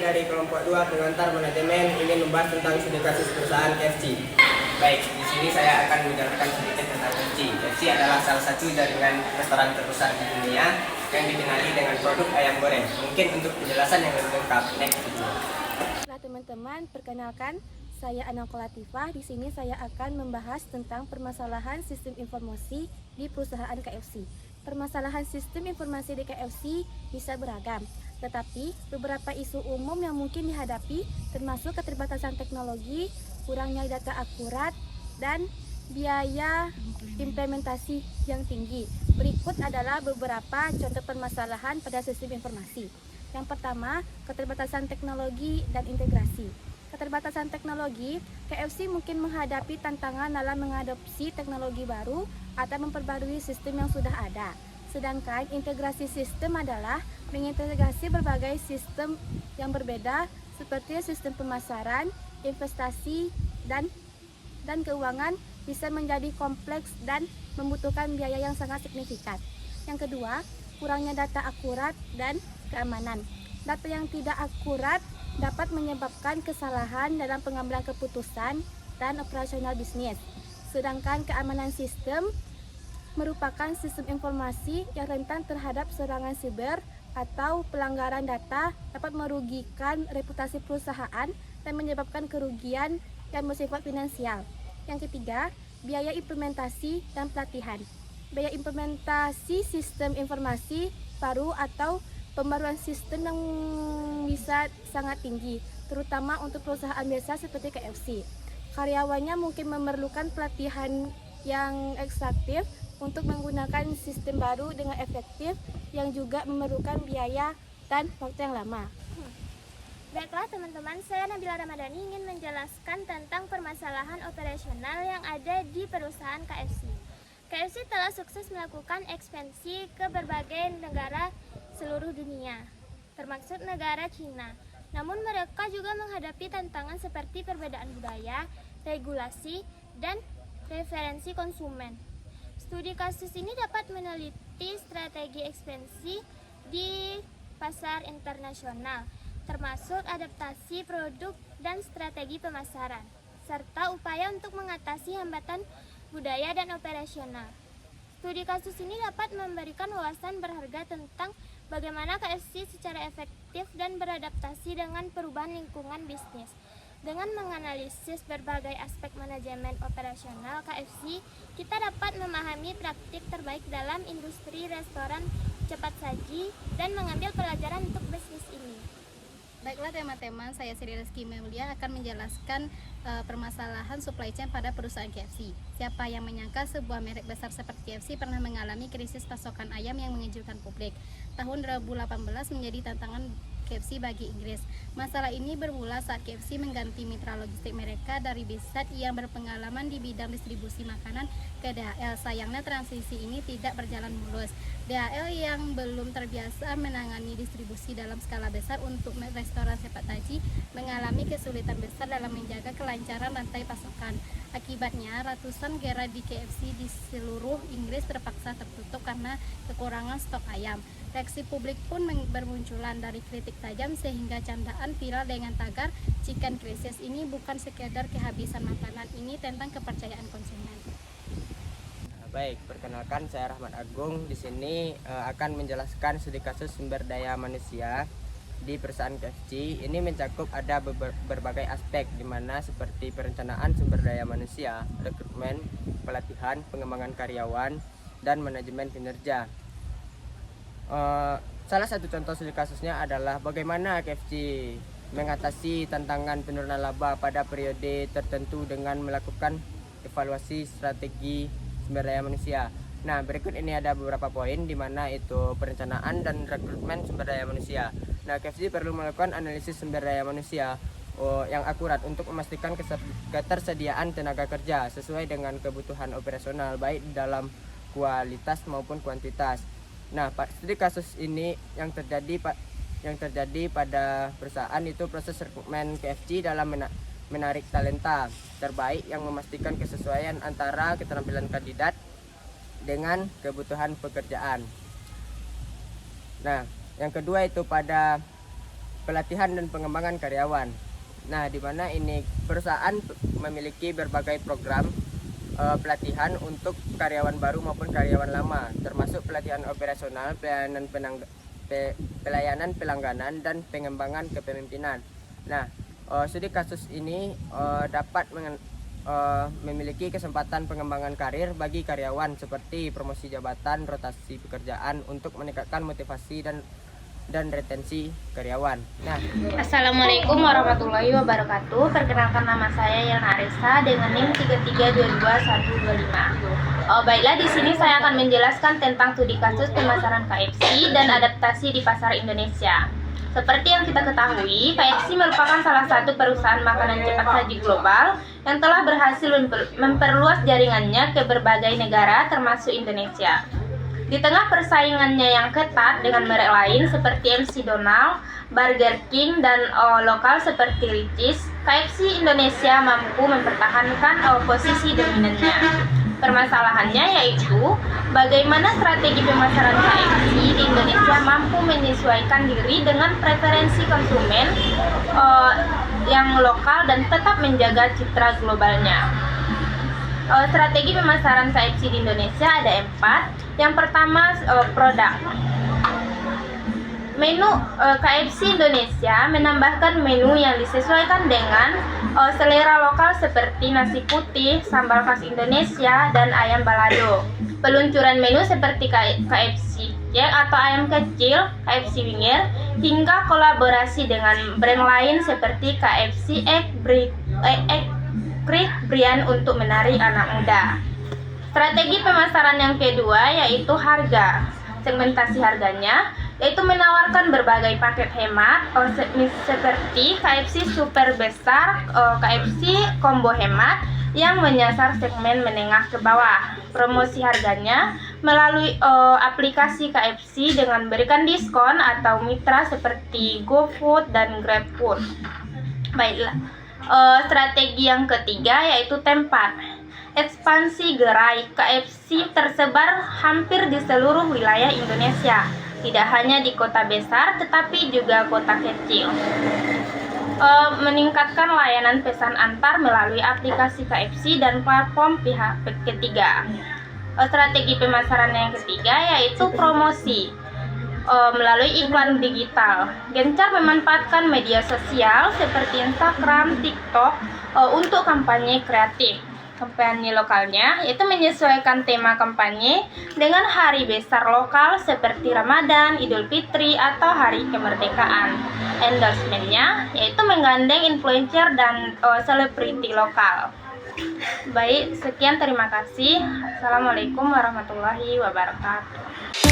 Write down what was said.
Dari kelompok 2 pengantar manajemen ingin membahas tentang studi kasus perusahaan KFC. Baik, di sini saya akan menjelaskan sedikit tentang KFC. KFC adalah salah satu jaringan restoran terbesar di dunia yang dikenali dengan produk ayam goreng. Mungkin untuk penjelasan yang lebih lengkap, next video. Nah, teman-teman, perkenalkan, saya Anangko Latifah. Di sini saya akan membahas tentang permasalahan sistem informasi di perusahaan KFC. Permasalahan sistem informasi di KFC bisa beragam, tetapi beberapa isu umum yang mungkin dihadapi termasuk keterbatasan teknologi, kurangnya data akurat, dan biaya implementasi yang tinggi. Berikut adalah beberapa contoh permasalahan pada sistem informasi. Yang pertama, keterbatasan teknologi dan integrasi. Keterbatasan teknologi, KFC mungkin menghadapi tantangan dalam mengadopsi teknologi baru atau memperbarui sistem yang sudah ada. Sedangkan integrasi sistem adalah mengintegrasi berbagai sistem yang berbeda seperti sistem pemasaran, investasi, dan keuangan bisa menjadi kompleks dan membutuhkan biaya yang sangat signifikan. Yang kedua, kurangnya data akurat dan keamanan. Data yang tidak akurat dapat menyebabkan kesalahan dalam pengambilan keputusan dan operasional bisnis. Sedangkan keamanan sistem merupakan sistem informasi yang rentan terhadap serangan siber atau pelanggaran data dapat merugikan reputasi perusahaan dan menyebabkan kerugian yang bersifat finansial. Yang ketiga, biaya implementasi dan pelatihan. Biaya implementasi sistem informasi baru atau pembaruan sistem yang bisa sangat tinggi, terutama untuk perusahaan biasa seperti KFC. Karyawannya mungkin memerlukan pelatihan yang ekstraktif untuk menggunakan sistem baru dengan efektif yang juga memerlukan biaya dan waktu yang lama. Baiklah teman-teman, saya Nabila Ramadhani ingin menjelaskan tentang permasalahan operasional yang ada di perusahaan KFC. KFC telah sukses melakukan ekspansi ke berbagai negara seluruh dunia, termasuk negara Cina. Namun mereka juga menghadapi tantangan seperti perbedaan budaya, regulasi, dan preferensi konsumen. Studi kasus ini dapat meneliti strategi ekspansi di pasar internasional, termasuk adaptasi produk dan strategi pemasaran, serta upaya untuk mengatasi hambatan budaya dan operasional. Studi kasus ini dapat memberikan wawasan berharga tentang bagaimana KFC secara efektif dan beradaptasi dengan perubahan lingkungan bisnis. Dengan menganalisis berbagai aspek manajemen operasional KFC, kita dapat memahami praktik terbaik dalam industri restoran cepat saji dan mengambil pelajaran untuk bisnis ini. Baiklah teman-teman, saya Sri Rizky Meulia akan menjelaskan permasalahan supply chain pada perusahaan KFC. Siapa yang menyangka sebuah merek besar seperti KFC pernah mengalami krisis pasokan ayam yang mengejutkan publik. Tahun 2018 menjadi tantangan KFC bagi Inggris. Masalah ini bermula saat KFC mengganti mitra logistik mereka dari Bizat yang berpengalaman di bidang distribusi makanan ke DHL. Sayangnya transisi ini tidak berjalan mulus. DHL yang belum terbiasa menangani distribusi dalam skala besar untuk restoran cepat saji mengalami kesulitan besar dalam menjaga kelancaran rantai pasokan. Akibatnya, ratusan gerai di KFC di seluruh Inggris terpaksa tertutup karena kekurangan stok ayam. Reaksi publik pun bermunculan dari kritik tajam sehingga candaan viral dengan tagar "Chicken Crisis" ini bukan sekedar kehabisan makanan, ini tentang kepercayaan konsumen. Baik, perkenalkan saya Rahmat Agung. Di sini akan menjelaskan studi kasus sumber daya manusia di perusahaan KFC. Ini mencakup ada berbagai aspek di mana seperti perencanaan sumber daya manusia, rekrutmen, pelatihan, pengembangan karyawan, dan manajemen kinerja. Salah satu contoh studi kasusnya adalah bagaimana KFC mengatasi tantangan penurunan laba pada periode tertentu dengan melakukan evaluasi strategi sumber daya manusia. Nah, berikut ini ada beberapa poin di mana itu perencanaan dan rekrutmen sumber daya manusia. Nah, KFC perlu melakukan analisis sumber daya manusia yang akurat untuk memastikan ketersediaan tenaga kerja sesuai dengan kebutuhan operasional baik dalam kualitas maupun kuantitas. Nah, studi kasus ini yang terjadi pada perusahaan itu proses rekrutmen KFC dalam menarik talenta terbaik yang memastikan kesesuaian antara keterampilan kandidat dengan kebutuhan pekerjaan. Nah, yang kedua itu pada pelatihan dan pengembangan karyawan. Nah, di mana ini perusahaan memiliki berbagai program pelatihan untuk karyawan baru maupun karyawan lama, termasuk pelatihan operasional, pelayanan pelangganan, dan pengembangan kepemimpinan. Nah, studi kasus ini dapat memiliki kesempatan pengembangan karir bagi karyawan seperti promosi jabatan, rotasi pekerjaan untuk meningkatkan motivasi dan retensi karyawan. Nah, Assalamualaikum warahmatullahi wabarakatuh. Perkenalkan, nama saya Yelna Aresa dengan NIM 33222125. Baiklah, di sini saya akan menjelaskan tentang studi kasus pemasaran KFC dan adaptasi di pasar Indonesia. Seperti yang kita ketahui, KFC merupakan salah satu perusahaan makanan cepat saji global yang telah berhasil memperluas jaringannya ke berbagai negara termasuk Indonesia. Di tengah persaingannya yang ketat dengan merek lain seperti MC Donald, Burger King, dan lokal seperti Ricis, KFC Indonesia mampu mempertahankan posisi dominannya. Permasalahannya yaitu bagaimana strategi pemasaran KFC di Indonesia mampu menyesuaikan diri dengan preferensi konsumen yang lokal dan tetap menjaga citra globalnya. Strategi pemasaran KFC di Indonesia ada 4. Yang pertama, produk. Menu KFC Indonesia menambahkan menu yang disesuaikan dengan selera lokal seperti nasi putih, sambal khas Indonesia, dan ayam balado. Peluncuran menu seperti KFC Jack atau ayam kecil, KFC Winger, hingga kolaborasi dengan brand lain seperti KFC Egg Brian untuk menarik anak muda. Strategi pemasaran yang kedua yaitu harga. Segmentasi harganya yaitu menawarkan berbagai paket hemat seperti KFC super besar, KFC combo hemat yang menyasar segmen menengah ke bawah. Promosi harganya melalui aplikasi KFC dengan berikan diskon atau mitra seperti GoFood dan GrabFood. Baiklah, strategi yang ketiga yaitu tempat. Ekspansi gerai KFC tersebar hampir di seluruh wilayah Indonesia, tidak hanya di kota besar tetapi juga kota kecil. Meningkatkan layanan pesan antar melalui aplikasi KFC dan platform pihak ketiga. Strategi pemasaran yang ketiga yaitu promosi melalui iklan digital. Gencar memanfaatkan media sosial seperti Instagram, TikTok untuk kampanye kreatif. Kampanye lokalnya yaitu menyesuaikan tema kampanye dengan hari besar lokal seperti Ramadan, Idul Fitri, atau Hari Kemerdekaan. Endorsementnya yaitu menggandeng influencer dan selebriti lokal. Baik, sekian, terima kasih. Assalamualaikum warahmatullahi wabarakatuh.